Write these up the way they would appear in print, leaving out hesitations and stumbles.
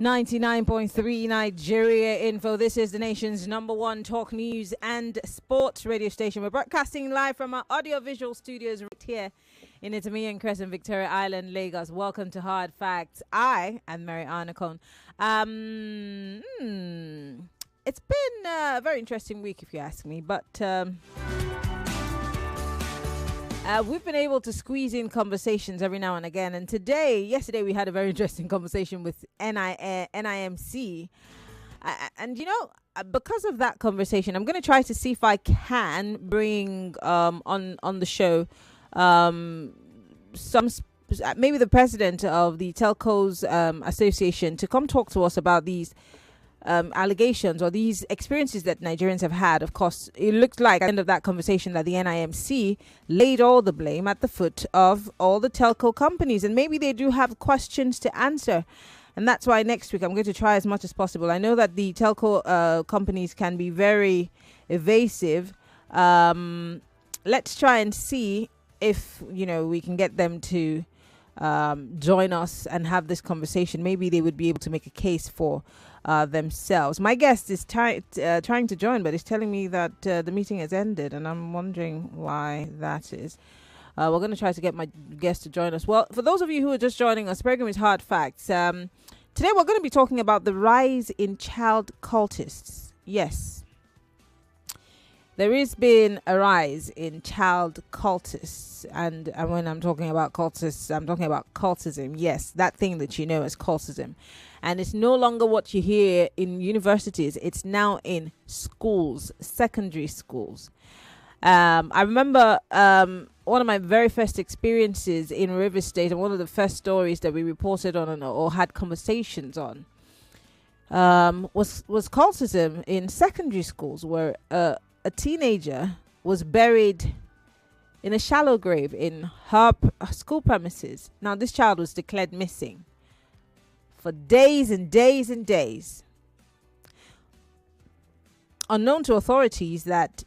99.3 Nigeria Info. This is the nation's #1 talk news and sports radio station. We're broadcasting live from our audiovisual studios right here in Itamiya Crescent, Victoria Island, Lagos. Welcome to Hard Facts. I am Maryann Okon. It's been a very interesting week, if you ask me, but we've been able to squeeze in conversations every now and again. And yesterday, we had a very interesting conversation with NIMC. And, because of that conversation, I'm going to try to see if I can bring on the show maybe the president of the Telcos Association to come talk to us about these allegations or these experiences that Nigerians have had. Of course, it looked like at the end of that conversation that the NIMC laid all the blame at the foot of all the telco companies, and maybe they do have questions to answer. And that's why next week I'm going to try as much as possible. I know that the telco companies can be very evasive. Let's try and see if we can get them to join us and have this conversation. Maybe they would be able to make a case for themselves. My guest is trying to join, but it's telling me that the meeting has ended, and I'm wondering why that is. We're going to try to get my guest to join us. Well, for those of you who are just joining us, the program is Hard Facts. Today we're going to be talking about the rise in child cultists. Yes. There has been a rise in child cultists, and when I'm talking about cultists, I'm talking about cultism. Yes, that thing that you know as cultism. And it's no longer what you hear in universities. It's now in schools, secondary schools. I remember one of my very first experiences in Rivers State, and one of the first stories that we reported on or had conversations on was cultism in secondary schools, where a teenager was buried in a shallow grave in her school premises. Now, this child was declared missing for days and days and days. Unknown to authorities that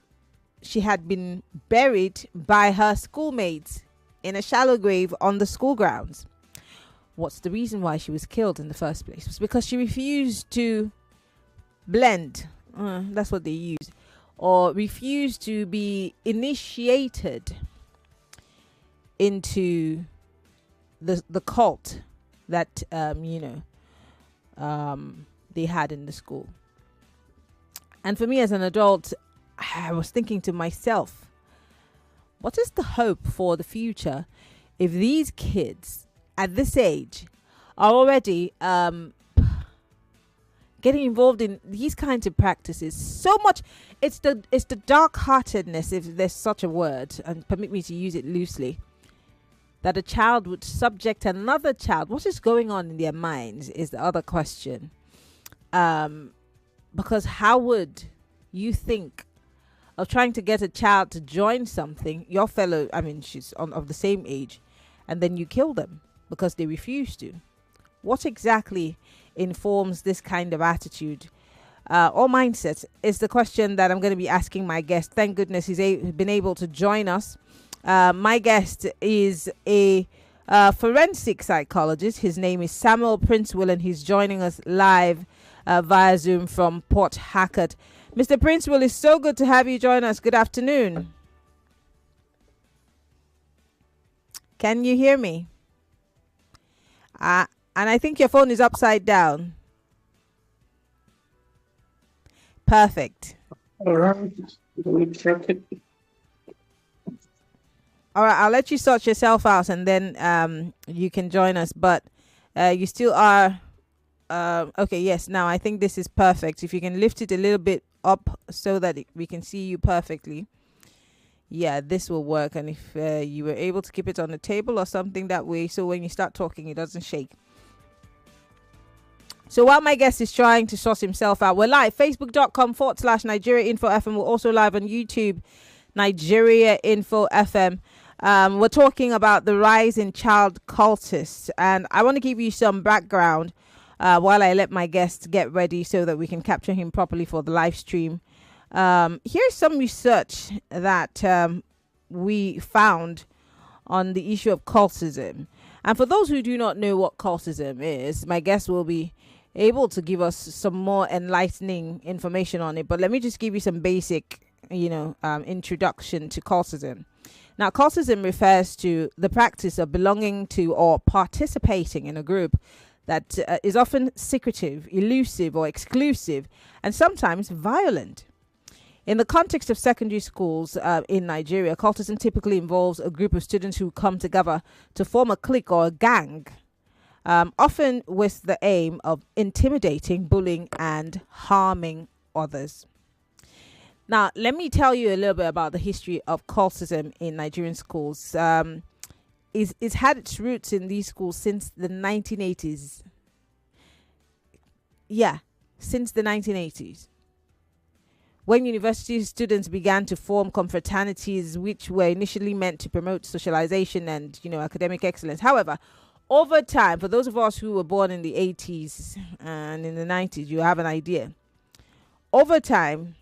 she had been buried by her schoolmates in a shallow grave on the school grounds. What's the reason why she was killed in the first place? It was because she refused to blend. That's what they use. Or refused to be initiated into the cult that they had in the school. And for me as an adult, I was thinking to myself, what is the hope for the future if these kids at this age are already getting involved in these kinds of practices? So much. It's the dark-heartedness, if there's such a word, and permit me to use it loosely, that a child would subject another child. What is going on in their minds is the other question. Because how would you think of trying to get a child to join something, your fellow, she's of the same age, and then you kill them because they refuse to? What exactly informs this kind of attitude or mindset is the question that I'm going to be asking my guest. Thank goodness he's been able to join us. My guest is a forensic psychologist. His name is Samuel Princewill, and he's joining us live via Zoom from Port Harcourt. Mr. Princewill, it's so good to have you join us. Good afternoon. Can you hear me? And I think your phone is upside down. Perfect. All right. Let me check it. All right, I'll let you sort yourself out, and then you can join us. But you still are okay. Yes. Now I think this is perfect. If you can lift it a little bit up so that we can see you perfectly. Yeah, this will work. And if you were able to keep it on the table or something that way, so when you start talking, it doesn't shake. So while my guest is trying to sort himself out, we're live, facebook.com/Nigeria Info FM. We're also live on YouTube, Nigeria Info FM. We're talking about the rise in child cultists. And I want to give you some background while I let my guest get ready so that we can capture him properly for the live stream. Here's some research that we found on the issue of cultism. And for those who do not know what cultism is, my guest will be able to give us some more enlightening information on it. But let me just give you some basic, introduction to cultism. Now, cultism refers to the practice of belonging to or participating in a group that is often secretive, elusive, or exclusive, and sometimes violent. In the context of secondary schools in Nigeria, cultism typically involves a group of students who come together to form a clique or a gang, often with the aim of intimidating, bullying, and harming others. Now, let me tell you a little bit about the history of cultism in Nigerian schools. It's had its roots in these schools since the 1980s. Yeah, since the 1980s. When university students began to form confraternities, which were initially meant to promote socialization and, academic excellence. However, over time, for those of us who were born in the 80s and in the 90s, you have an idea. Over time,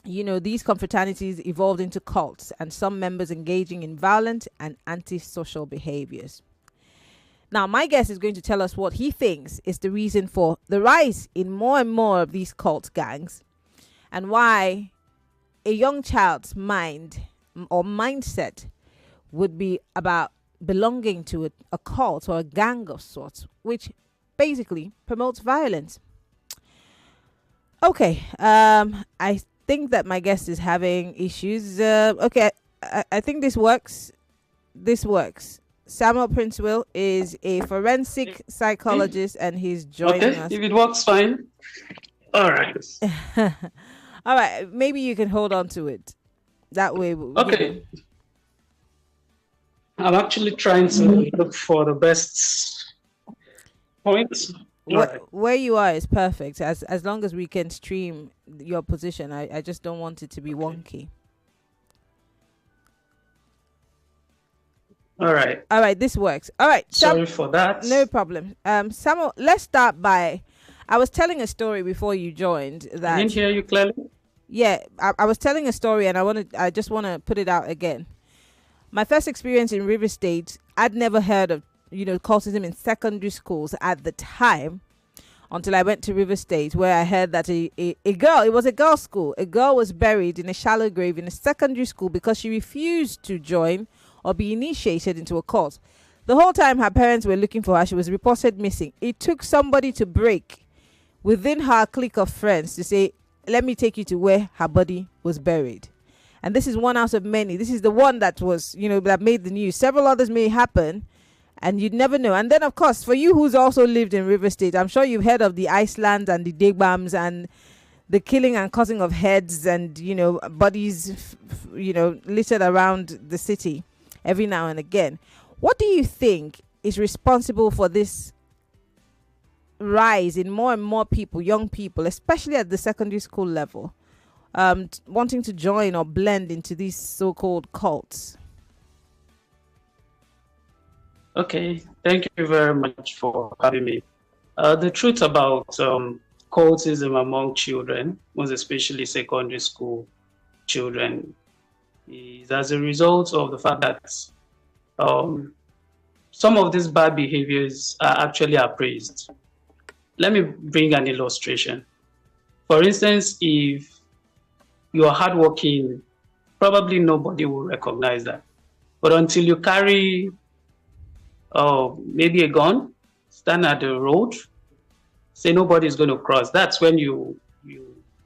these confraternities evolved into cults, and some members engaging in violent and antisocial behaviors. Now, my guest is going to tell us what he thinks is the reason for the rise in more and more of these cult gangs, and why a young child's mind or mindset would be about belonging to a cult or a gang of sorts, which basically promotes violence. Okay, I think that my guest is having issues. Okay, I think this works. This works. Samuel Princewill is a forensic psychologist, and he's joining us. If it works, fine. All right. All right, maybe you can hold on to it. That way. Okay. I'm actually trying to look for the best points. Where you are is perfect. As long as we can stream your position, I just don't want it to be wonky. All right. All right, this works. All right. Sorry for that. No problem. Samuel, let's start by. I was telling a story before you joined that. I didn't hear you clearly. Yeah, I was telling a story, and I just want to put it out again. My first experience in River State, I'd never heard of cultism in secondary schools at the time, until I went to River State, where I heard that a girl, it was a girls' school, a girl was buried in a shallow grave in a secondary school because she refused to join or be initiated into a cult. The whole time her parents were looking for her, she was reported missing. It took somebody to break within her clique of friends to say, let me take you to where her body was buried. And this is one out of many. This is the one that was, that made the news. Several others may happen, and you'd never know. And then, of course, for you who's also lived in River State, I'm sure you've heard of the Iceland and the Degbams and the killing and cutting of heads and, bodies, littered around the city every now and again. What do you think is responsible for this rise in more and more people, young people, especially at the secondary school level, wanting to join or blend into these so-called cults? Okay, thank you very much for having me. The truth about cultism among children, most especially secondary school children, is as a result of the fact that some of these bad behaviors are actually appraised. Let me bring an illustration. For instance, if you are hardworking, probably nobody will recognize that. But until you carry maybe a gun, stand at the road, say nobody is going to cross, that's when you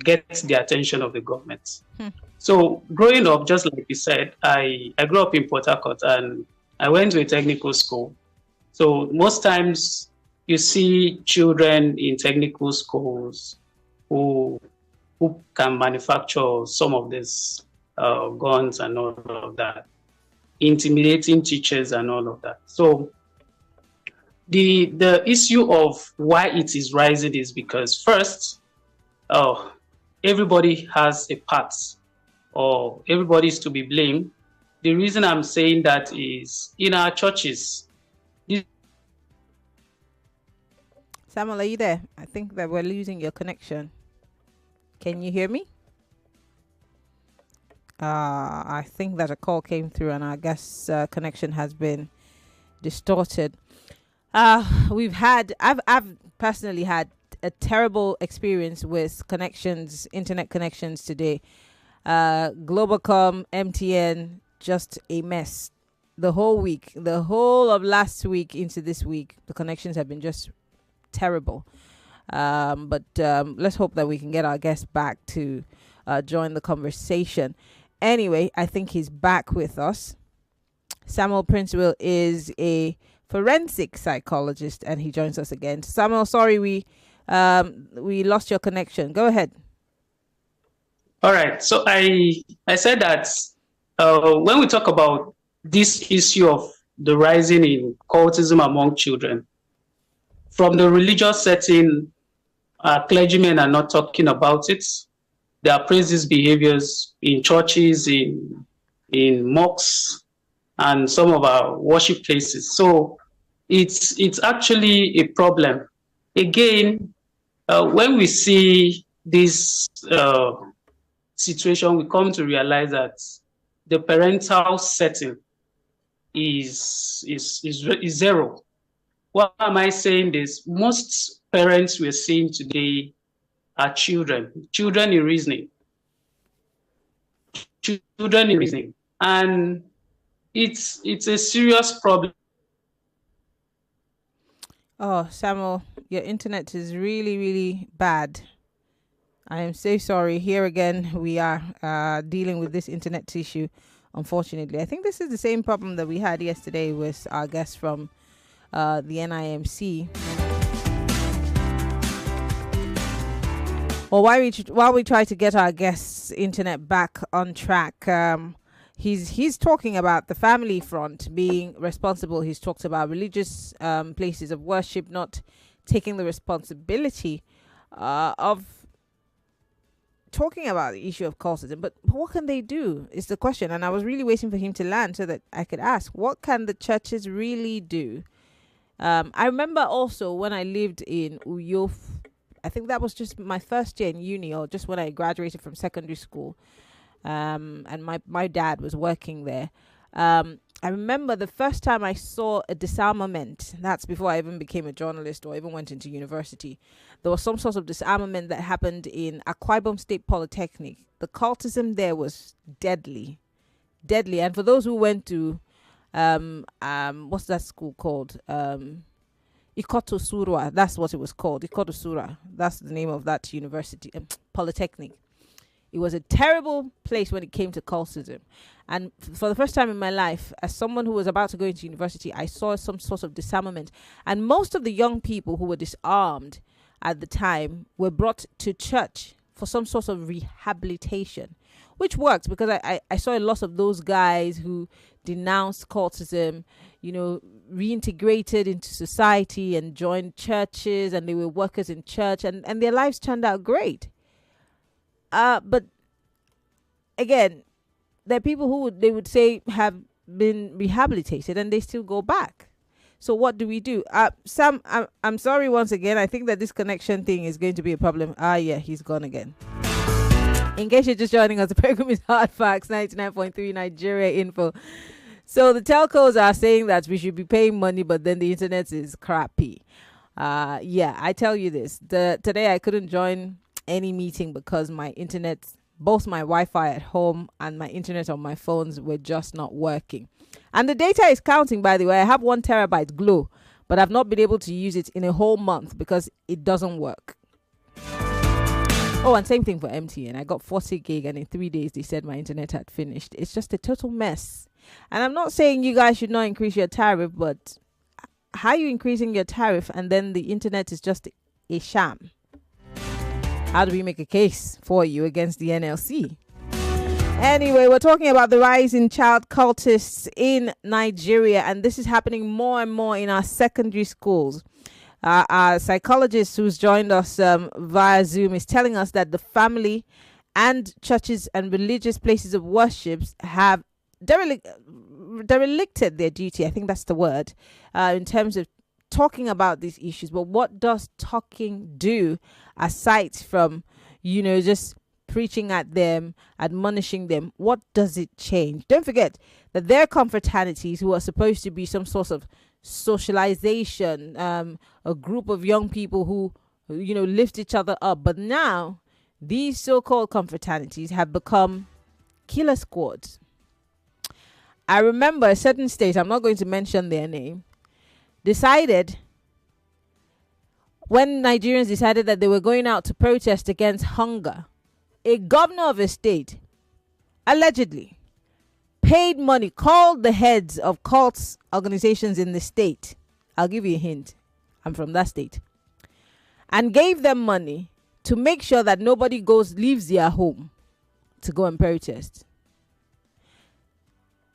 get the attention of the government. So growing up, just like you said, I grew up in Port Harcourt and I went to a technical school. So most times you see children in technical schools who can manufacture some of these guns and all of that, intimidating teachers and all of that. So the issue of why it is rising is because first, everybody has a part, or everybody is to be blamed. The reason I'm saying that is in our churches. Samuel, are you there? I think that we're losing your connection. Can you hear me? I think that a call came through and our guest's connection has been distorted. I've personally had a terrible experience with connections, internet connections today. Globacom, MTN, just a mess. The whole week, the whole of last week into this week, the connections have been just terrible. But let's hope that we can get our guest back to join the conversation. Anyway, I think he's back with us. Samuel Princewill is a forensic psychologist, and he joins us again. Samuel, sorry we lost your connection. Go ahead. All right. So I said that when we talk about this issue of the rising in cultism among children, from the religious setting, clergymen are not talking about it. They appraise these behaviors in churches, in mosques, and some of our worship places. So it's actually a problem. Again, when we see this situation, we come to realize that the parental setting is zero. Why am I saying this? Most parents we're seeing today are children in reasoning. Children in reasoning. And it's a serious problem. Oh, Samuel, your internet is really, really bad. I am so sorry. Here again, we are dealing with this internet issue, unfortunately. I think this is the same problem that we had yesterday with our guest from the NIMC. Well, while we try to get our guest's internet back on track, he's talking about the family front being responsible. He's talked about religious places of worship not taking the responsibility of talking about the issue of cultism. But what can they do is the question. And I was really waiting for him to land so that I could ask, what can the churches really do? I remember also when I lived in Uyo, I think that was just my first year in uni, or just when I graduated from secondary school. And my dad was working there. I remember the first time I saw a disarmament. That's before I even became a journalist or even went into university. There was some sort of disarmament that happened in Akwa Ibom State Polytechnic. The cultism there was deadly. And for those who went to what's that school called? Ikoto Surwa. That's what it was called. Ikoto Surwa. That's the name of that university, polytechnic. It was a terrible place when it came to cultism. And for the first time in my life, as someone who was about to go into university, I saw some sort of disarmament. And most of the young people who were disarmed at the time were brought to church for some sort of rehabilitation, which worked because I saw a lot of those guys who denounced cultism, reintegrated into society and joined churches, and they were workers in church, and their lives turned out great. But again, there are people who they would say have been rehabilitated and they still go back. So what do we do? Sam, I'm sorry once again. I think that this connection thing is going to be a problem. Yeah, he's gone again. In case you're just joining us, the program is Hard Facts, 99.3 Nigeria Info. So the telcos are saying that we should be paying money, but then the internet is crappy. Yeah, I tell you this. Today I couldn't join any meeting because my internet, both my Wi-Fi at home and my internet on my phones were just not working. And the data is counting, by the way. I have 1 terabyte Glow, but I've not been able to use it in a whole month because it doesn't work. Oh, and same thing for MTN. I got 40 gig and in 3 days they said my internet had finished. It's just a total mess. And I'm not saying you guys should not increase your tariff, but how are you increasing your tariff and then the internet is just a sham? How do we make a case for you against the NLC? Anyway, we're talking about the rise in child cultists in Nigeria, and this is happening more and more in our secondary schools. Our psychologist who's joined us via Zoom is telling us that the family and churches and religious places of worship have derelicted their duty. I think that's the word, in terms of talking about these issues. But what does talking do aside from, just preaching at them, admonishing them? What does it change? Don't forget that there are confraternities who are supposed to be some sort of socialization, a group of young people who, lift each other up. But now, these so-called confraternities have become killer squads. I remember a certain state, I'm not going to mention their name, decided, when Nigerians decided that they were going out to protest against hunger, a governor of a state allegedly paid money, called the heads of cults organizations in the state. I'll give you a hint. I'm from that state. And gave them money to make sure that nobody leaves their home to go and protest.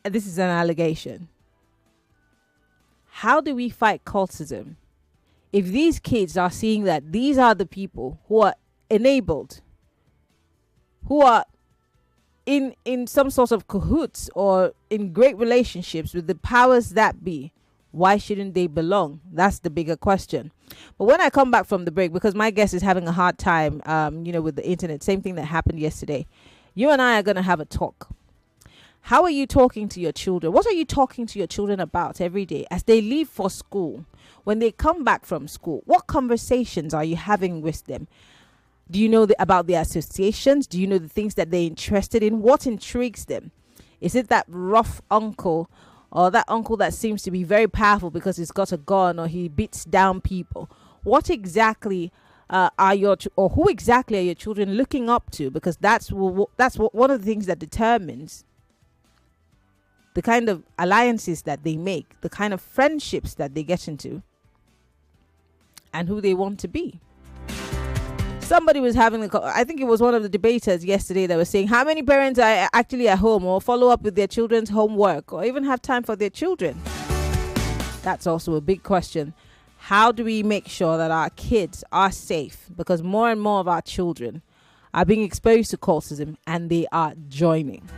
And this is an allegation. How do we fight cultism if these kids are seeing that these are the people who are enabled, who are in some sort of cahoots or in great relationships with the powers that be? Why shouldn't they belong? That's the bigger question. But when I come back from the break, because my guest is having a hard time, with the internet, same thing that happened yesterday, you and I are going to have a talk. How are you talking to your children? What are you talking to your children about every day as they leave for school? When they come back from school, what conversations are you having with them? Do you know about the associations? Do you know the things that they're interested in? What intrigues them? Is it that rough uncle, or that uncle that seems to be very powerful because he's got a gun or he beats down people? What exactly who exactly are your children looking up to? Because that's what one of the things that determines the kind of alliances that they make, the kind of friendships that they get into, and who they want to be. Somebody was having I think it was one of the debaters yesterday that was saying how many parents are actually at home or follow up with their children's homework or even have time for their children. That's also a big question. How do we make sure that our kids are safe? Because more and more of our children are being exposed to cultism and they are joining.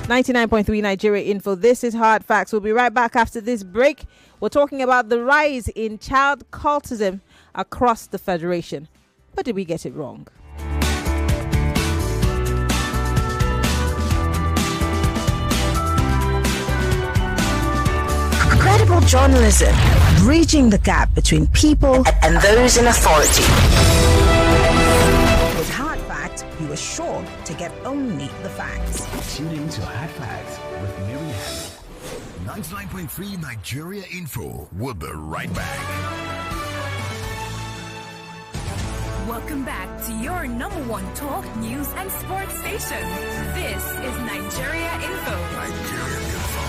99.3 Nigeria Info. This is Hard Facts. We'll be right back after this break. We're talking about the rise in child cultism across the Federation. But did we get it wrong? Credible journalism, bridging the gap between people and those in authority. With Hard Facts, you are sure to get only the facts. Tune in to Hard Facts with Maryann. 99.3 Nigeria Info. We'll be right back. Welcome back to your number one talk, news, and sports station. This is Nigeria Info. Nigeria Info.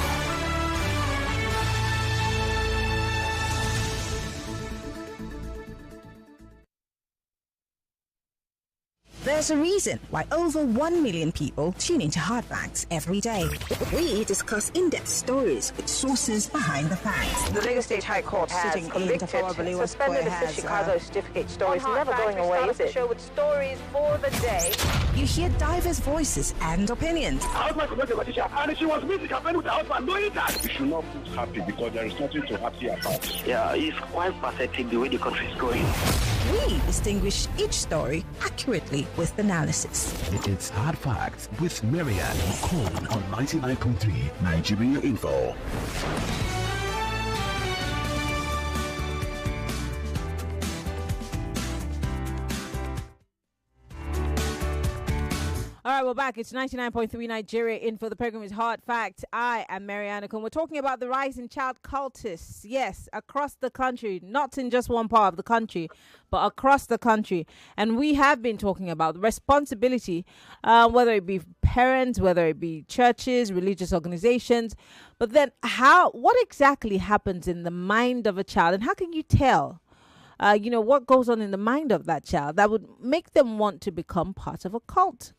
There's a reason why over 1 million people tune into Hard Facts every day. We discuss in-depth stories with sources behind the facts. The Lagos State High Court sitting in Tafawa suspended the Chicago certificate story. It's never going away, is it? Show with stories for the day. You hear diverse voices and opinions. And she was meeting her friend with her husband, knowing that. You should not feel happy because there is nothing to happy about. Yeah, it's quite pathetic the way the country is going. We distinguish each story accurately with analysis. It's Hard Facts with Maryann Okon on 99.3 Nigeria Info. All right, we're back. It's 99.3 Nigeria Info. The program is Hard Facts. I am Maryann Okon. We're talking about the rise in child cultists. Yes, across the country, not in just one part of the country, but across the country. And we have been talking about the responsibility, whether it be parents, whether it be churches, religious organizations. But then what exactly happens in the mind of a child? And how can you tell, what goes on in the mind of that child that would make them want to become part of a cult?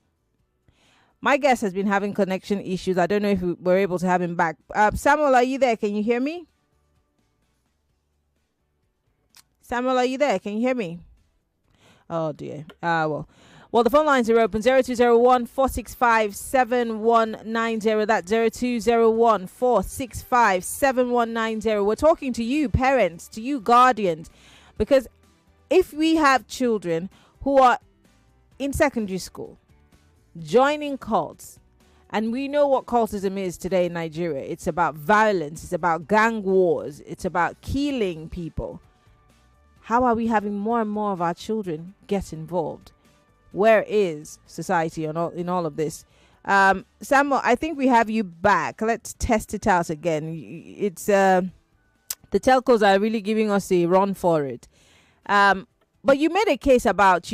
My guest has been having connection issues. I don't know if we're able to have him back. Samuel, are you there? Can you hear me? Samuel, are you there? Can you hear me? Oh, dear. Well, the phone lines are open. 0201 465 7190. That's 0201 465 7190. We're talking to you, parents, to you, guardians, because if we have children who are in secondary school, joining cults, And we know what cultism is today in Nigeria. It's about violence. It's about gang wars. It's about killing people. How are we having more and more of our children get involved? Where is society in all of this? Samuel, I think we have you back. Let's test it out again. It's the telcos are really giving us a run for it. But you made a case about,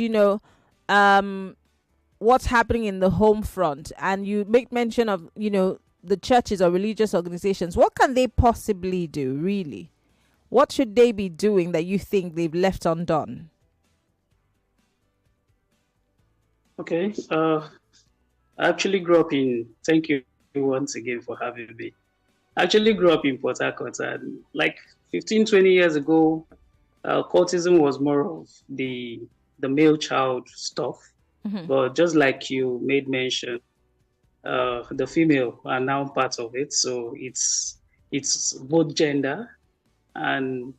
what's happening in the home front, and you make mention of, the churches or religious organizations. What can they possibly do, really? What should they be doing that you think they've left undone? Okay. I actually grew up thank you once again for having me. I actually grew up in Port Harcourt, and like 15, 20 years ago, cultism was more of the male child stuff. Mm-hmm. But just like you made mention, the female are now part of it. So it's both gender. And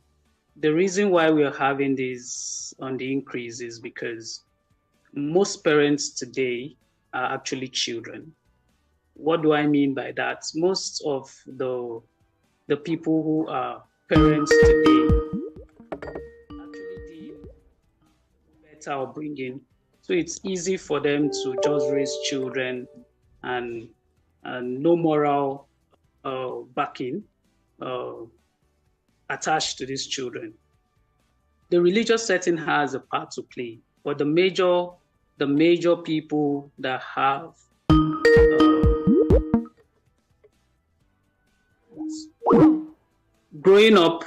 the reason why we are having this on the increase is because most parents today are actually children. What do I mean by that? Most of the people who are parents today actually did better upbringing. So it's easy for them to just raise children and no moral backing attached to these children. The religious setting has a part to play, but the major people that have growing up,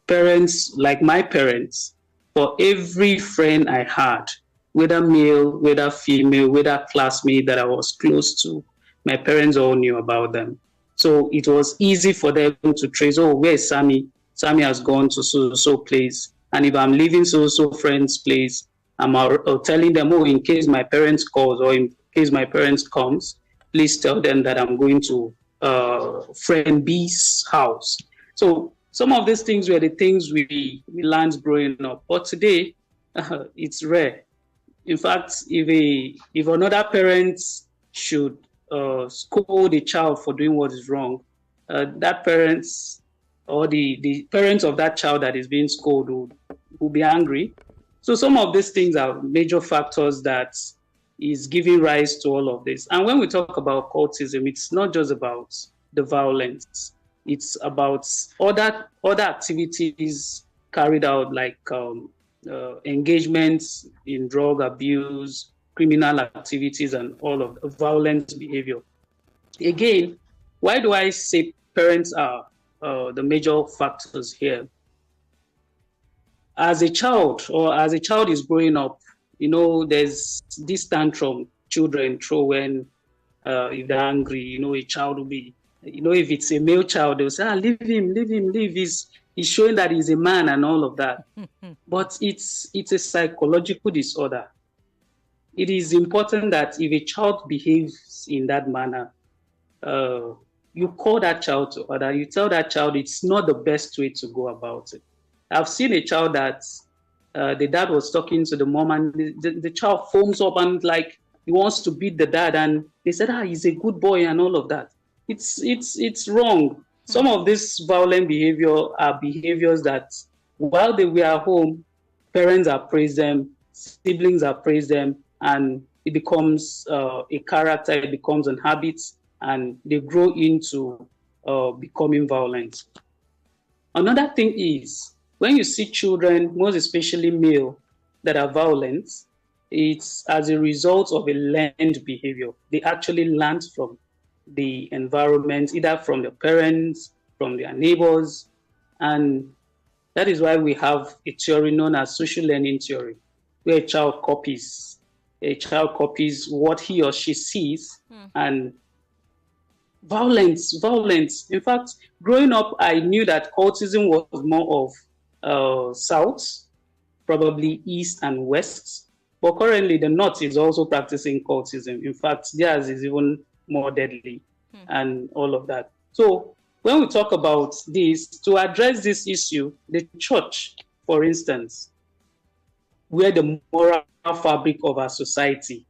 parents like my parents, for every friend I had, whether male, whether female, whether classmate that I was close to, my parents all knew about them. So it was easy for them to trace, where's Sammy? Sammy has gone to so place. And if I'm leaving so friend's place, I'm telling them, in case my parents calls or in case my parents comes, please tell them that I'm going to friend B's house. So some of these things were the things we learned growing up. But today, it's rare. In fact, if another parent should scold a child for doing what is wrong, that parents or the parents of that child that is being scolded will be angry. So some of these things are major factors that is giving rise to all of this. And when we talk about cultism, it's not just about the violence. It's about other activities carried out, like engagements in drug abuse, criminal activities, and all of the violent behavior. Again, why do I say parents are the major factors here? As a child is growing up, there's this tantrum children throw when if they're angry. A child will be, if it's a male child, they'll say, leave him. He's showing that he's a man and all of that. But it's a psychological disorder. It is important that if a child behaves in that manner, you call that child to order. You tell that child it's not the best way to go about it. I've seen a child that the dad was talking to the mom, and the child foams up and like he wants to beat the dad, and they said, he's a good boy and all of that. It's wrong. Some of this violent behavior are behaviors that while they were at home, parents are praised them, siblings are praised them, and it becomes a character, it becomes an habit, and they grow into becoming violent. Another thing is, when you see children, most especially male, that are violent, it's as a result of a learned behavior. They actually learned from the environment, either from their parents, from their neighbors. And that is why we have a theory known as social learning theory, where a child copies what he or she sees. And violence. In fact, growing up, I knew that cultism was more of South, probably East and West. But currently, the North is also practicing cultism. In fact, theirs is even more deadly and all of that. So when we talk about this, to address this issue, the church, for instance, where the moral fabric of our society,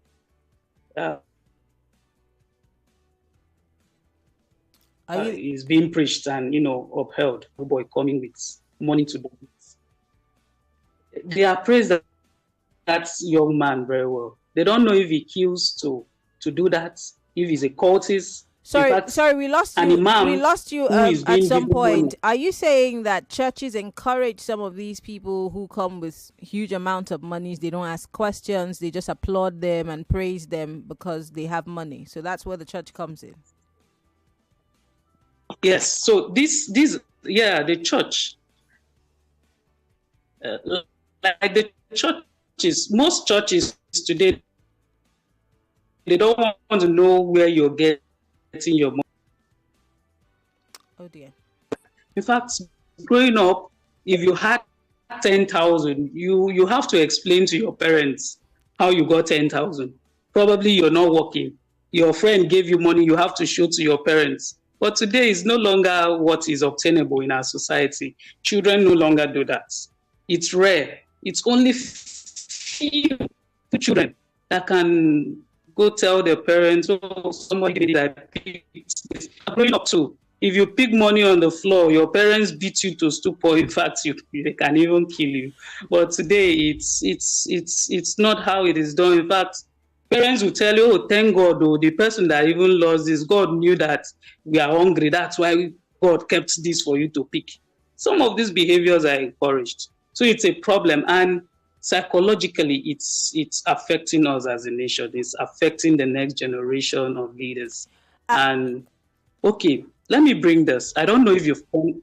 is being preached and, upheld. The boy coming with money to do it. They appraise that young man very well. They don't know if he kills to do that, if he's a cultist. Sorry, we lost you. We lost you at some point. Money. Are you saying that churches encourage some of these people who come with huge amounts of monies? They don't ask questions. They just applaud them and praise them because they have money. So that's where the church comes in. Yes. So the church, like the churches, most churches today, they don't want to know where you're getting your money. Oh dear. In fact, growing up, if you had 10,000, you have to explain to your parents how you got 10,000. Probably you're not working. Your friend gave you money, you have to show to your parents. But today is no longer what is obtainable in our society. Children no longer do that. It's rare. It's only few children that can go tell their parents, oh, somebody that picked. Growing up too, if you pick money on the floor, your parents beat you to stupor. In fact, they can even kill you. But today, it's not how it is done. In fact, parents will tell you, oh, thank God, oh, the person that even lost this, God knew that we are hungry. That's why God kept this for you to pick. Some of these behaviors are encouraged. So it's a problem. And psychologically, it's affecting us as a nation. It's affecting the next generation of leaders. And okay, let me bring this. I don't know if you've pondered.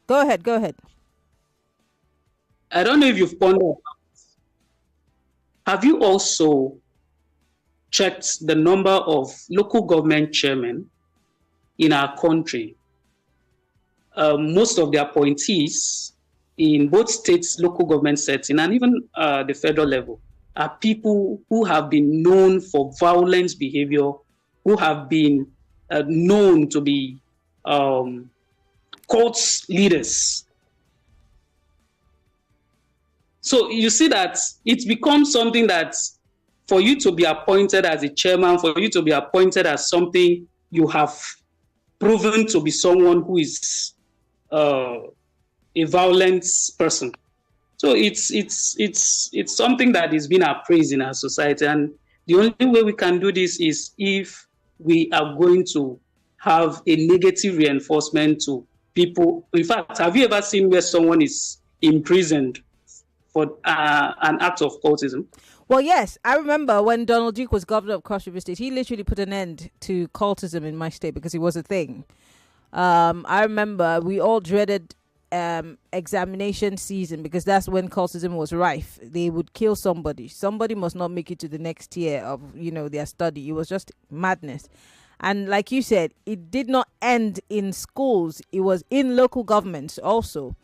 Go ahead. I don't know if you've pondered. Have you also checked the number of local government chairmen in our country? Most of the appointees in both states, local government setting, and even the federal level, are people who have been known for violent behavior, who have been known to be cult leaders. So you see that it becomes something that for you to be appointed as a chairman, for you to be appointed as something, you have proven to be someone who is a violent person. So it's something that is being appraised in our society. And the only way we can do this is if we are going to have a negative reinforcement to people. In fact, have you ever seen where someone is imprisoned for an act of cultism? Well, yes. I remember when Donald Duke was governor of Cross River State, he literally put an end to cultism in my state because it was a thing. I remember we all dreaded examination season because that's when cultism was rife. They would kill somebody. Somebody must not make it to the next year of, their study. It was just madness. And like you said, it did not end in schools. It was in local governments also.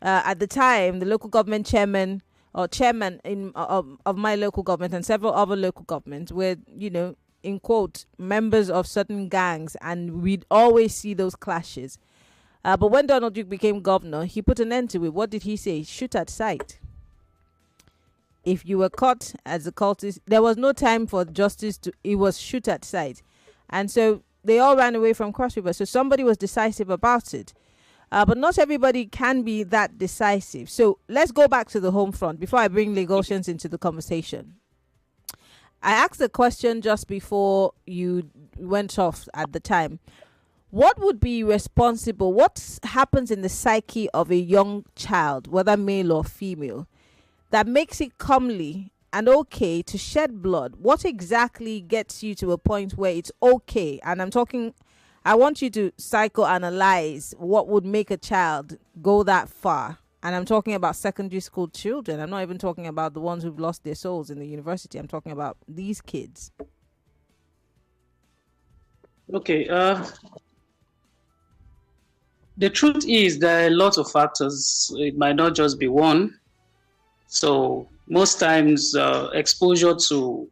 At the time, the local government chairman of my local government and several other local governments were, in quote, members of certain gangs, and we'd always see those clashes. But when Donald Duke became governor, he put an end to it. What did he say? Shoot at sight. If you were caught as a cultist, there was no time for justice it was shoot at sight. And so they all ran away from Cross River. So somebody was decisive about it. But not everybody can be that decisive. So let's go back to the home front before I bring Lagosians into the conversation. I asked a question just before you went off at the time. What would be responsible? What happens in the psyche of a young child, whether male or female, that makes it comely and okay to shed blood? What exactly gets you to a point where it's okay? And I want you to psychoanalyze what would make a child go that far. And I'm talking about secondary school children. I'm not even talking about the ones who've lost their souls in the university. I'm talking about these kids. Okay. The truth is there are a lot of factors. It might not just be one. So most times exposure to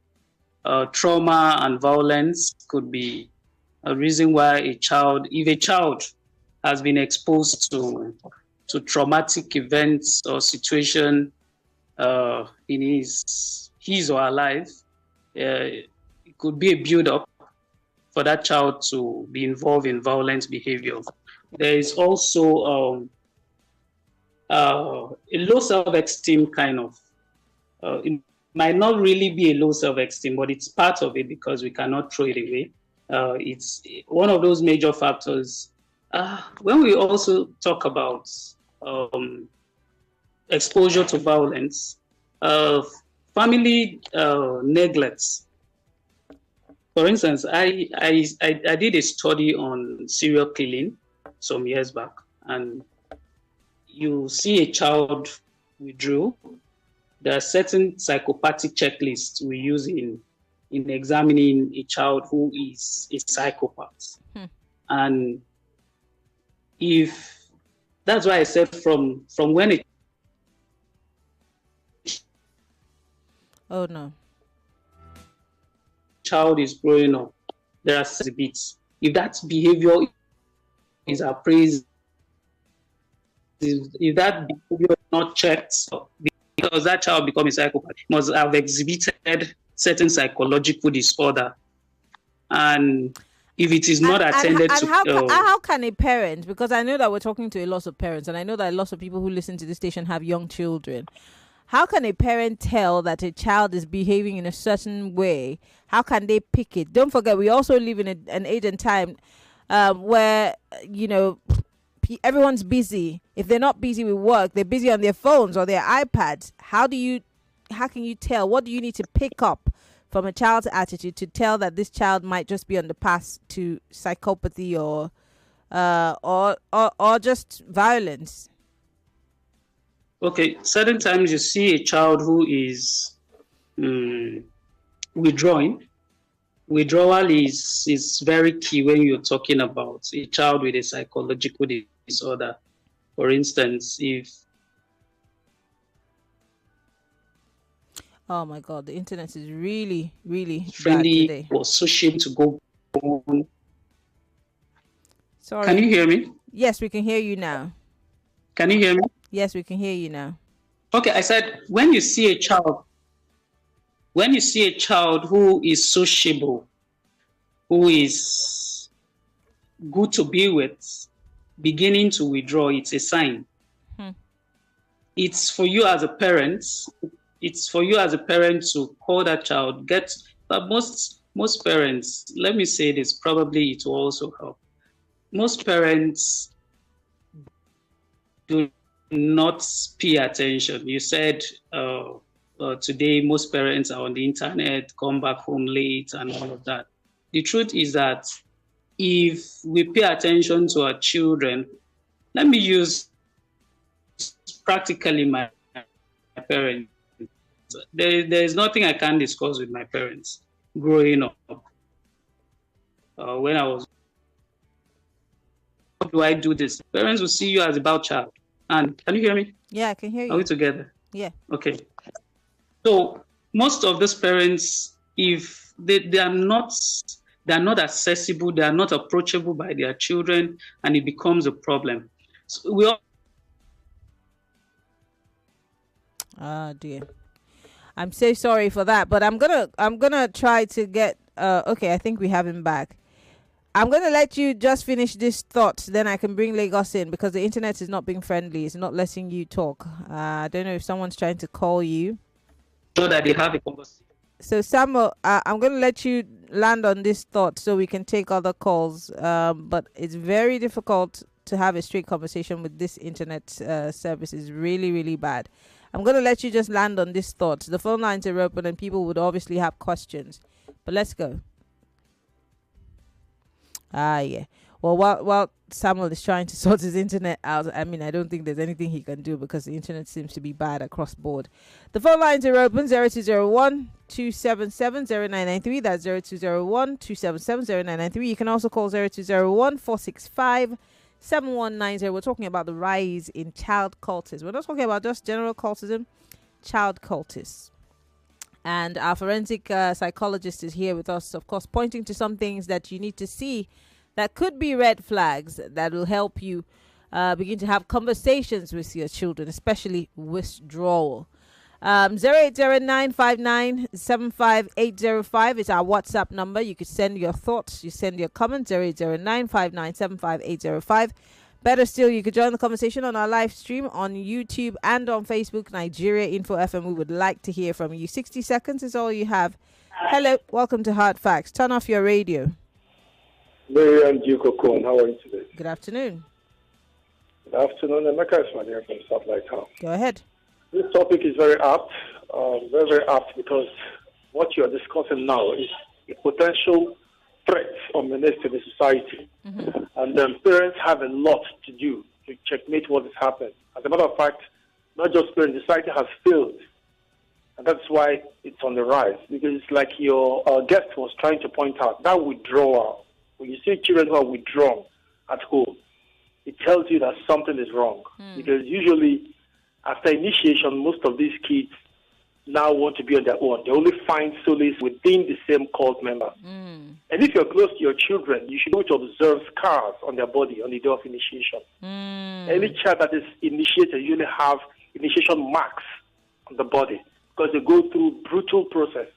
trauma and violence could be a reason why if a child has been exposed to traumatic events or situation in his or her life, it could be a build-up for that child to be involved in violent behavior. There is also a low self-esteem kind of. It might not really be a low self-esteem, but it's part of it because we cannot throw it away. It's one of those major factors. When we also talk about exposure to violence, family neglects. For instance, I did a study on serial killing some years back, and you see a child withdrew. There are certain psychopathic checklists we use in examining a child who is a psychopath. And if that's why I said from when a child is growing up, there are bits. If that behavior is appraised, if that behavior is not checked, because that child becomes a psychopath, must have exhibited certain psychological disorder. And if it is not attended to... How can a parent, because I know that we're talking to a lot of parents, and I know that lots of people who listen to this station have young children. How can a parent tell that a child is behaving in a certain way? How can they pick it? Don't forget, we also live in an age and time where, everyone's busy. If they're not busy with work, they're busy on their phones or their iPads. How can you tell? What do you need to pick up from a child's attitude to tell that this child might just be on the path to psychopathy or just violence? Okay, certain times you see a child who is withdrawing. Withdrawal is very key when you're talking about a child with a psychological disorder. For instance, if... Oh my God, the internet is really, really friendly bad today. Or sociable to go on. Sorry. Can you hear me? Yes, we can hear you now. Can you hear me? Yes, we can hear you now. Okay, I said when you see a child who is sociable, who is good to be with, beginning to withdraw, it's a sign. It's for you as a parent. It's for you as a parent to call that child. But most parents, let me say this, probably it will also help. Most parents do not pay attention. You said today most parents are on the internet, come back home late and all of that. The truth is that if we pay attention to our children, let me use practically my parents. There's nothing I can't discuss with my parents growing up. When I was, how do I do this? Parents will see you as a bad child. And can you hear me? Yeah, I can hear you. Are we together? Yeah. Okay. So most of those parents, if they are not accessible, they are not approachable by their children, and it becomes a problem. So we all... dear. I'm so sorry for that, but I'm gonna try to get okay, I think we have him back. I'm gonna let you just finish this thought, then I can bring Lagos in, because the internet is not being friendly. It's not letting you talk. I don't know if someone's trying to call you. So that they have a conversation. So Samuel, I'm gonna let you land on this thought so we can take other calls. But it's very difficult to have a straight conversation with this internet service. Is really, really bad. I'm going to let you just land on this thought. The phone lines are open and people would obviously have questions. But let's go. Yeah. Well, while Samuel is trying to sort his internet out, I mean, I don't think there's anything he can do because the internet seems to be bad across board. The phone lines are open, 0201 277 0993. That's 0201 277 0993. You can also call 0201 465 7190. We're talking about the rise in child cultists. We're not talking about just general cultism, child cultists. And our forensic psychologist is here with us, of course, pointing to some things that you need to see that could be red flags that will help you begin to have conversations with your children, especially withdrawal. 0809597585 is our WhatsApp number. You could send your thoughts, you send your comments. 0809597585. Better still, you could join the conversation on our live stream on YouTube and on Facebook, Nigeria Info FM. We would like to hear from you. 60 seconds is all you have. Hello, welcome to Hard Facts. Turn off your radio. Maryann Okon, how are you today? Good afternoon. Good afternoon. Emeka is my dear from Satellite Town. Go ahead. This topic is very apt, very apt, because what you are discussing now is a potential threat or menace to the society. Mm-hmm. And parents have a lot to do to checkmate what has happened. As a matter of fact, not just parents, society has failed. And that's why it's on the rise. Because it's like your guest was trying to point out, that withdrawal. When you see children who are withdrawn at home, it tells you that something is wrong. Because usually, after initiation, most of these kids now want to be on their own. They only find solace within the same cult members. And if you're close to your children, you should be able to observe scars on their body on the day of initiation. Any child that is initiated usually have initiation marks on the body because they go through brutal process.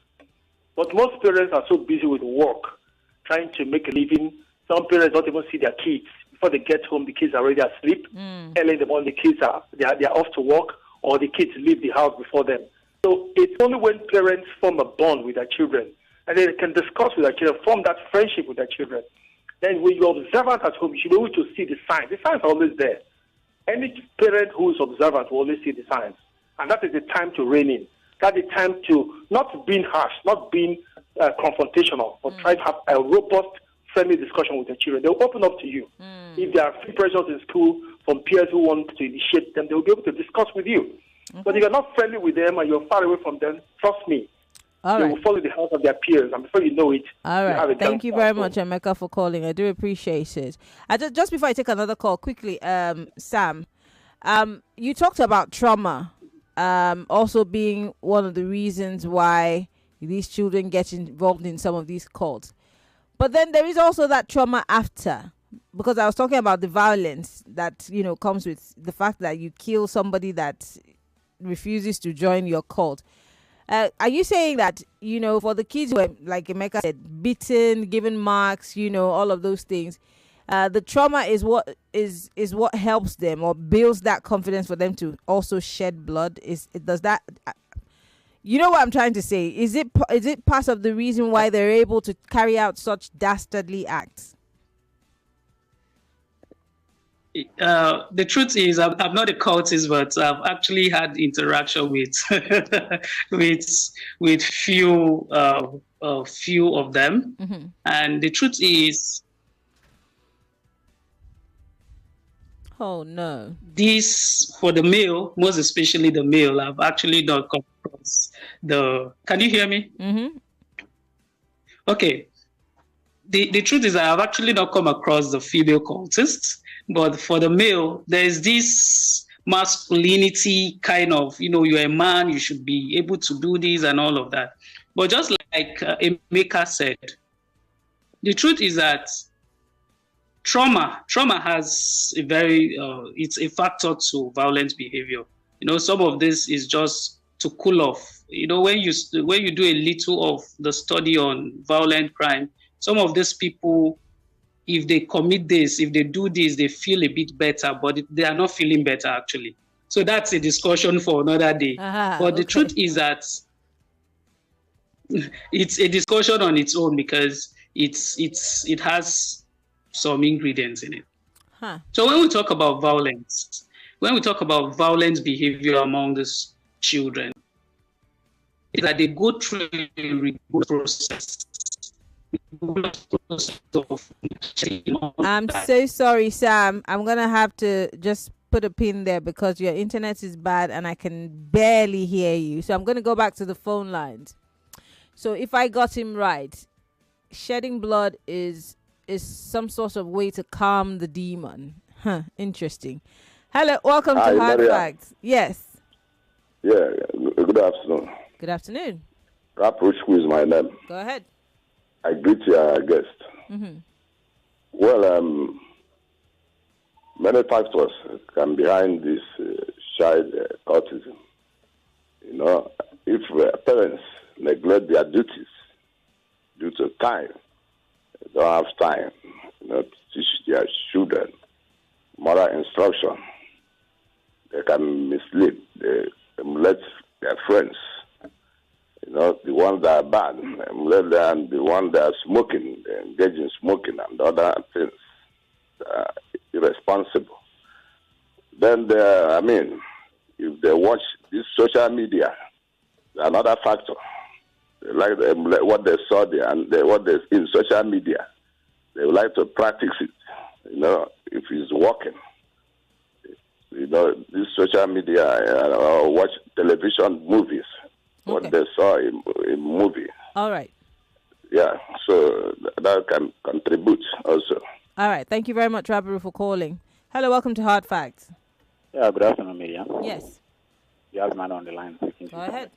But most parents are so busy with work, trying to make a living. Some parents don't even see their kids. Before they get home, the kids are already asleep. Early in the morning, the kids are off to work, or the kids leave the house before them. So it's only when parents form a bond with their children, and they can discuss with their children, form that friendship with their children. Then when you're observant at home, you should be able to see the signs. The signs are always there. Any parent who is observant will always see the signs. And that is the time to rein in. That is the time to not being harsh, not being confrontational, but try to have a robust, friendly discussion with the children. They'll open up to you. If there are free pressures in school from peers who want to initiate them, they'll be able to discuss with you. But if you're not friendly with them and you're far away from them, trust me, they will follow the house of their peers. And before you know it, all right. Thank you very much, Emeka, for calling. I do appreciate it. Just before I take another call, quickly, Sam, you talked about trauma also being one of the reasons why these children get involved in some of these cults. But then there is also that trauma after, because I was talking about the violence that, comes with the fact that you kill somebody that refuses to join your cult. Are you saying that, for the kids who are, like Emeka said, beaten, given marks, all of those things, the trauma is what helps them or builds that confidence for them to also shed blood? Does that... You know what I'm trying to say? Is it part of the reason why they're able to carry out such dastardly acts? The truth is, I'm not a cultist, but I've actually had interaction with with few of them, and the truth is, oh no, this for the male, most especially the male, I've actually not come across the. Can you hear me? Okay. The truth is, I have actually not come across the female cultists. But for the male, there's this masculinity kind of, you're a man, you should be able to do this and all of that. But just like Emeka said, the truth is that trauma has a very, it's a factor to violent behavior. Some of this is just to cool off. When you do a little of the study on violent crime, some of these people, if they commit this, if they do this, they feel a bit better, but they are not feeling better actually. So that's a discussion for another day. But the truth is that it's a discussion on its own because it has some ingredients in it. So when we talk about violence, when we talk about violent behavior among these children, it's that they go through a rigorous process. I'm so sorry, Sam. I'm going to have to just put a pin there because your internet is bad and I can barely hear you. So I'm going to go back to the phone lines. So if I got him right, shedding blood is some sort of way to calm the demon. Interesting. Hello, welcome to Hard Facts. Yes. Yeah, good afternoon. Good afternoon. Raprochku is my name. Go ahead. I greet your guest. Well, many factors come behind this child autism. If parents neglect their duties due to time, they don't have time, to teach their children moral instruction. They can mislead, they emulate their friends. The ones that are bad, emulate them, the ones that are smoking, they engage in smoking and other things that are irresponsible. Then, if they watch this social media, another factor. They like what they saw there and what they in social media. They would like to practice it. If it's working. This social media or watch television movies. Okay. What they saw in movie. All right. Yeah, so that can contribute also. All right. Thank you very much, Rabiru, for calling. Hello, welcome to Hard Facts. Yeah, good afternoon, Maryann. Yes. You have man on the line. Go ahead.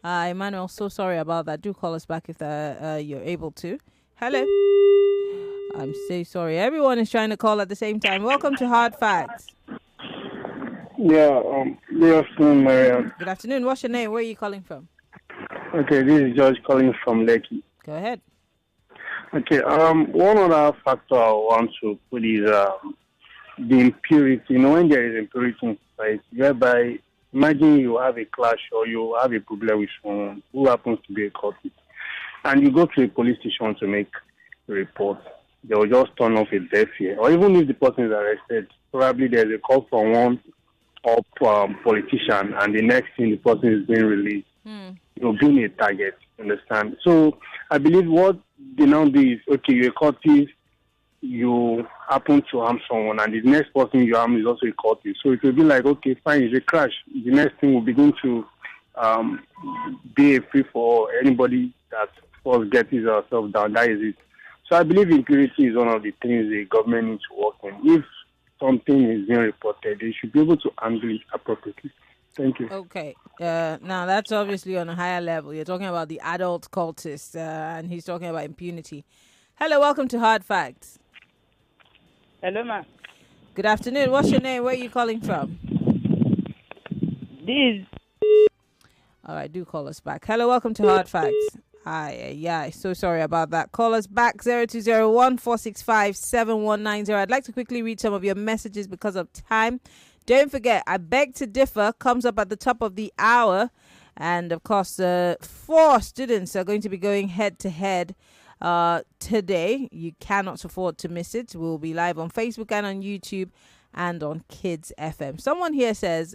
Emmanuel, so sorry about that. Do call us back if you're able to. Hello. I'm so sorry. Everyone is trying to call at the same time. Welcome to Hard Facts. Yeah, good afternoon, Maryann. Good afternoon. What's your name? Where are you calling from? Okay, this is George calling from Lekki. Go ahead. Okay, one other factor I want to put is the impurity. When there is impurity in society, whereby imagine you have a clash or you have a problem with someone who happens to be a cultist, and you go to a police station to make a report. They will just turn off a deaf ear. Or even if the person is arrested, probably there's a call from one up politician, and the next thing the person is being released. You're being a target, understand? So I believe what they now do is, okay, you're a cultist, you happen to harm someone, and the next person you harm is also a cultist. So it will be like, okay, fine, it's a crash. The next thing will begin to be a free for anybody that first gets herself down. That is it. So I believe impurity is one of the things the government needs to work on. If something is being reported, they should be able to handle it appropriately. Thank you. Okay. Now, that's obviously on a higher level. You're talking about the adult cultists, and he's talking about impunity. Hello, welcome to Hard Facts. Hello, ma'am. Good afternoon. What's your name? Where are you calling from? This. All right, do call us back. Hello, welcome to Hard Facts. Hi, so sorry about that. Call us back 0201-465-7190. I'd like to quickly read some of your messages because of time. Don't forget, I Beg to Differ comes up at the top of the hour. And of course, 4 students are going to be going head to head today. You cannot afford to miss it. We'll be live on Facebook and on YouTube and on Kids FM. Someone here says,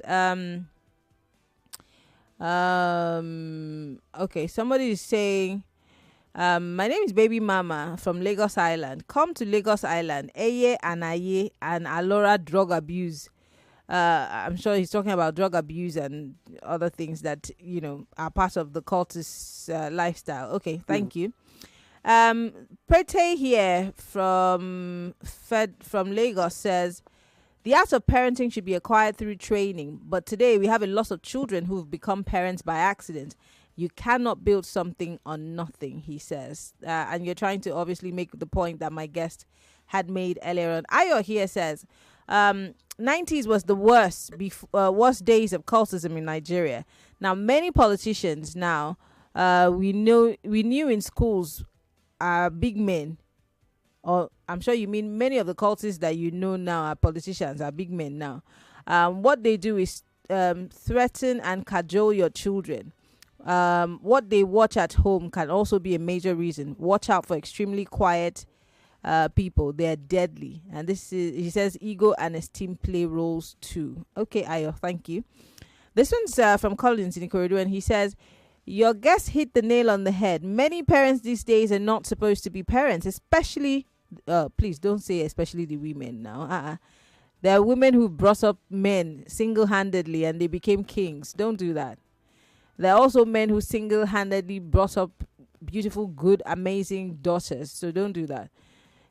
okay, somebody is saying, my name is Baby Mama from Lagos Island. Come to Lagos Island. Eye and Aye and Alora drug abuse. I'm sure he's talking about drug abuse and other things that, are part of the cultist lifestyle. Okay, thank you. Pete here from Lagos says, the art of parenting should be acquired through training, but today we have a lot of children who've become parents by accident. You cannot build something on nothing, he says. And you're trying to obviously make the point that my guest had made earlier on. Ayo here says, 90s was the worst days of cultism in Nigeria. Now, many politicians now, we knew in schools are big men. Or I'm sure you mean many of the cultists that you know now are politicians, are big men now. What they do is threaten and cajole your children. What they watch at home can also be a major reason. Watch out for extremely quiet people. They're deadly. And this is, he says, ego and esteem play roles too. Okay, Ayo, thank you. This one's from Collins in Ikorodu, and he says, your guest hit the nail on the head. Many parents these days are not supposed to be parents, especially, please don't say especially the women now. There are women who brought up men single-handedly and they became kings. Don't do that. There are also men who single-handedly brought up beautiful, good, amazing daughters. So don't do that.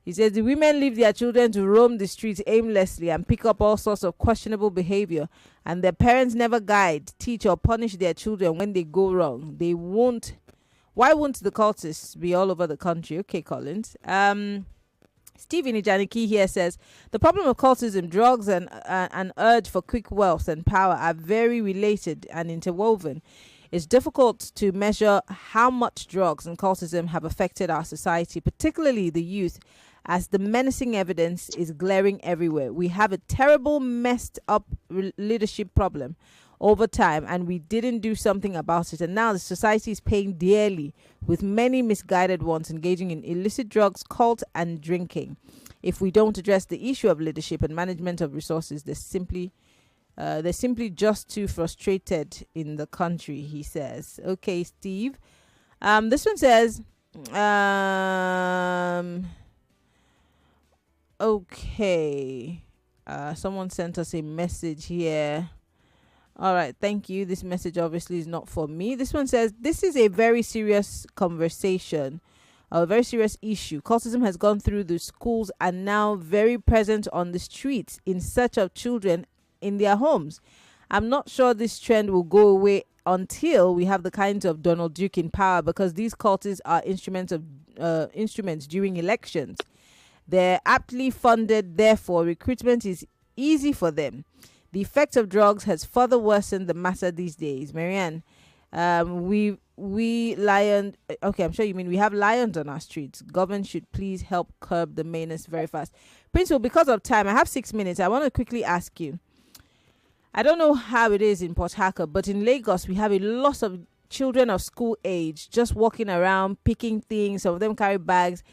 He says the women leave their children to roam the streets aimlessly and pick up all sorts of questionable behavior, and their parents never guide, teach, or punish their children when they go wrong. They won't. Why won't the cultists be all over the country? Okay, Collins. Stephen Ijaniki here says, the problem of cultism, drugs, and an urge for quick wealth and power are very related and interwoven. It's difficult to measure how much drugs and cultism have affected our society, particularly the youth, as the menacing evidence is glaring everywhere. We have a terrible, messed up leadership problem over time, and we didn't do something about it. And now the society is paying dearly, with many misguided ones engaging in illicit drugs, cult, and drinking. If we don't address the issue of leadership and management of resources, they're simply just too frustrated in the country, he says. Okay, Steve. This one says, okay. Someone sent us a message here. All right, thank you. This message obviously is not for me. This one says, this is a very serious conversation, a very serious issue. Cultism has gone through the schools and now very present on the streets in search of children in their homes. I'm not sure this trend will go away until we have the kinds of Donald Duke in power, because these cultists are instruments during elections. They're aptly funded, therefore recruitment is easy for them. The effect of drugs has further worsened the matter these days. Maryann, we lion. Okay, I'm sure you mean we have lions on our streets. Government should please help curb the menace very fast. Princewill, because of time, I have 6 minutes. I want to quickly ask you. I don't know how it is in Port Harcourt, but in Lagos, we have a lot of children of school age just walking around, picking things. Some of them carry bags.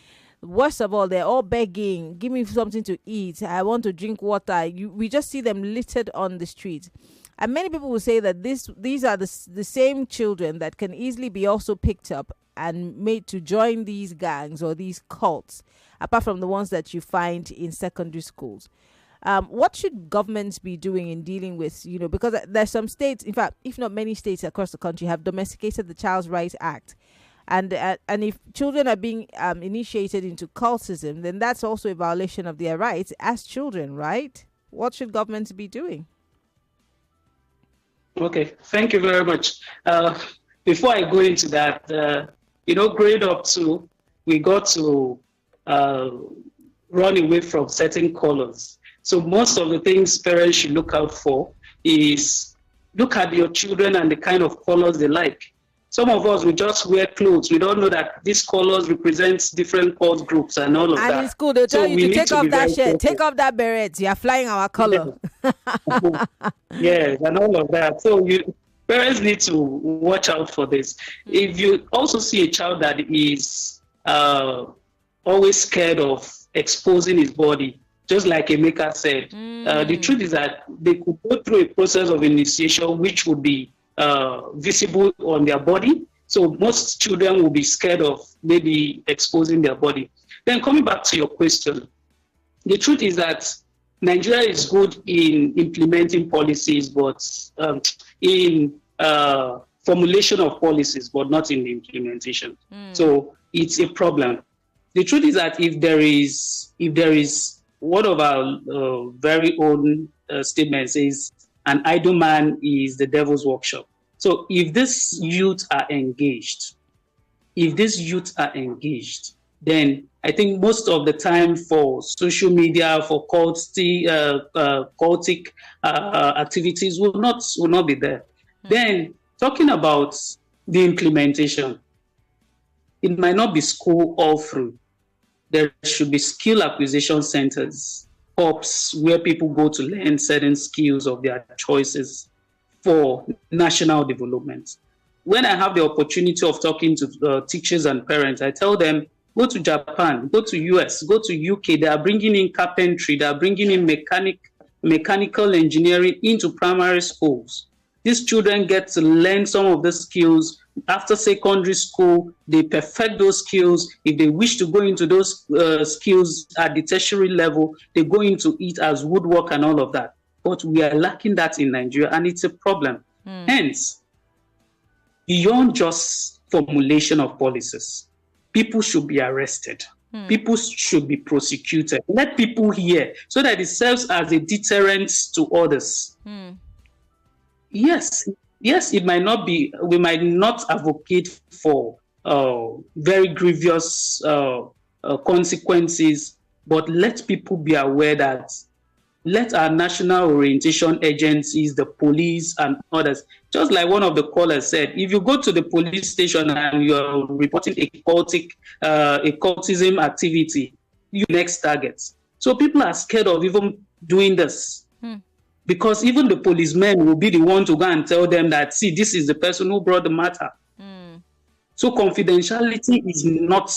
Worst of all, they're all begging, give me something to eat. I want to drink water. We just see them littered on the streets. And many people will say that these are the same children that can easily be also picked up and made to join these gangs or these cults, apart from the ones that you find in secondary schools. What should governments be doing in dealing with, because there's some states, in fact, if not many states across the country, have domesticated the Child Rights Act. And if children are being initiated into cultism, then that's also a violation of their rights as children, right? What should governments be doing? Okay, thank you very much. Before I go into that, grade up to, we got to run away from certain colors. So most of the things parents should look out for is look at your children and the kind of colors they like. Some of us, we just wear clothes. We don't know that these colors represent different cult groups and all of that. And in school, they'll tell you to take off that shirt, take off that beret. You are flying our color. Yes, and all of that. So parents need to watch out for this. If you also see a child that is always scared of exposing his body, just like Emeka said, the truth is that they could go through a process of initiation which would be visible on their body. So most children will be scared of maybe exposing their body. Then coming back to your question, the truth is that Nigeria is good in implementing policies, but in formulation of policies, but not in the implementation. So it's a problem. The truth is that if there is one of our very own statements is, an idle man is the devil's workshop. So if these youth are engaged, then I think most of the time for social media, for cultic activities will not be there. Then talking about the implementation, it might not be school all through. There should be skill acquisition centers, hubs where people go to learn certain skills of their choices for national development. When I have the opportunity of talking to teachers and parents, I tell them, go to Japan, go to US, go to UK. They are bringing in carpentry, they are bringing in mechanical engineering into primary schools. These children get to learn some of the skills. After secondary school, they perfect those skills. If they wish to go into those skills at the tertiary level, they go into it as woodwork and all of that. But we are lacking that in Nigeria, and it's a problem. Hence, beyond just formulation of policies, people should be arrested. People should be prosecuted. Let people hear so that it serves as a deterrent to others. Yes, it might not be, we might not advocate for very grievous consequences, but let people be aware that let our national orientation agencies, the police and others, just like one of the callers said, if you go to the police station and you're reporting a cultism activity, you next target. So people are scared of even doing this. Because even the policemen will be the one to go and tell them that, see, this is the person who brought the matter. So confidentiality is not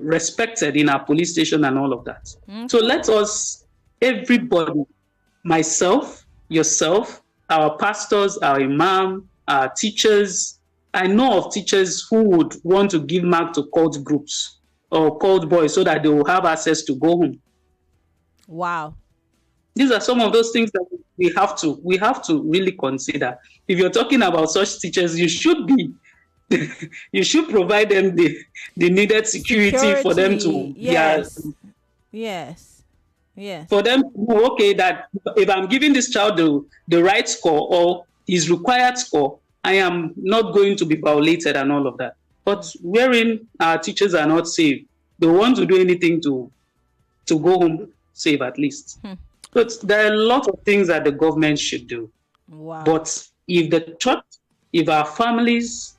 respected in our police station and all of that. So let us, everybody, myself, yourself, our pastors, our imam, our teachers. I know of teachers who would want to give mark to cult groups or cult boys so that they will have access to go home. Wow. These are some of those things that we have to really consider. If you're talking about such teachers, you should provide them the needed security for them to yes. For them to know, okay, that if I'm giving this child the right score or his required score, I am not going to be violated and all of that. But wherein our teachers are not safe, they want to do anything to go home safe at least. But there are a lot of things that the government should do. Wow. But if the church, if our families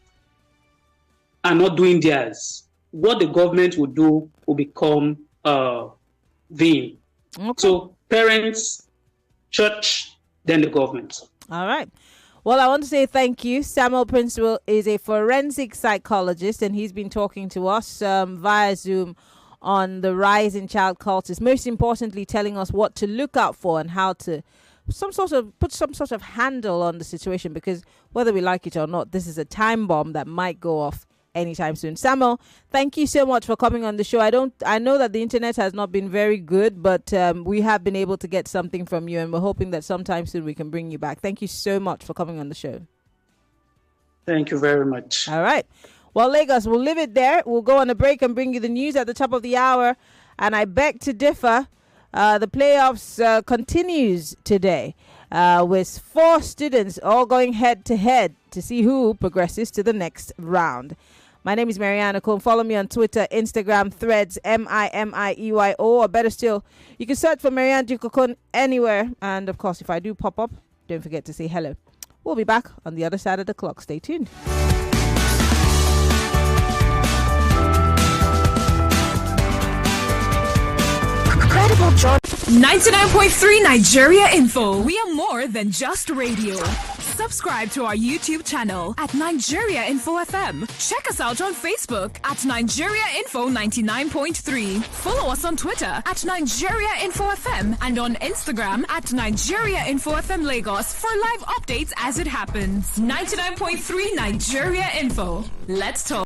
are not doing theirs, what the government will do will become vain. Okay. So parents, church, then the government. All right. Well, I want to say thank you. Samuel Princewill is a forensic psychologist, and he's been talking to us via Zoom on the rise in child cultists. Most importantly, telling us what to look out for and how to put some sort of handle on the situation, because whether we like it or not, this is a time bomb that might go off anytime soon. Samuel, thank you so much for coming on the show. I know that the internet has not been very good, but we have been able to get something from you, and we're hoping that sometime soon we can bring you back. Thank you so much for coming on the show. Thank you very much. All right. Well, Lagos, we'll leave it there. We'll go on a break and bring you the news at the top of the hour. And I beg to differ. The playoffs continues today with 4 students all going head to head to see who progresses to the next round. My name is Maryann Okon. Follow me on Twitter, Instagram, Threads, MIMIEYO, or better still, you can search for Maryann Okon anywhere. And of course, if I do pop up, don't forget to say hello. We'll be back on the other side of the clock. Stay tuned. Incredible joy. 99.3 Nigeria Info. We are more than just radio. Subscribe to our YouTube channel at Nigeria Info FM. Check us out on Facebook at Nigeria Info 99.3. Follow us on Twitter at Nigeria Info FM and on Instagram at Nigeria Info FM Lagos for live updates as it happens. 99.3 Nigeria Info. Let's talk.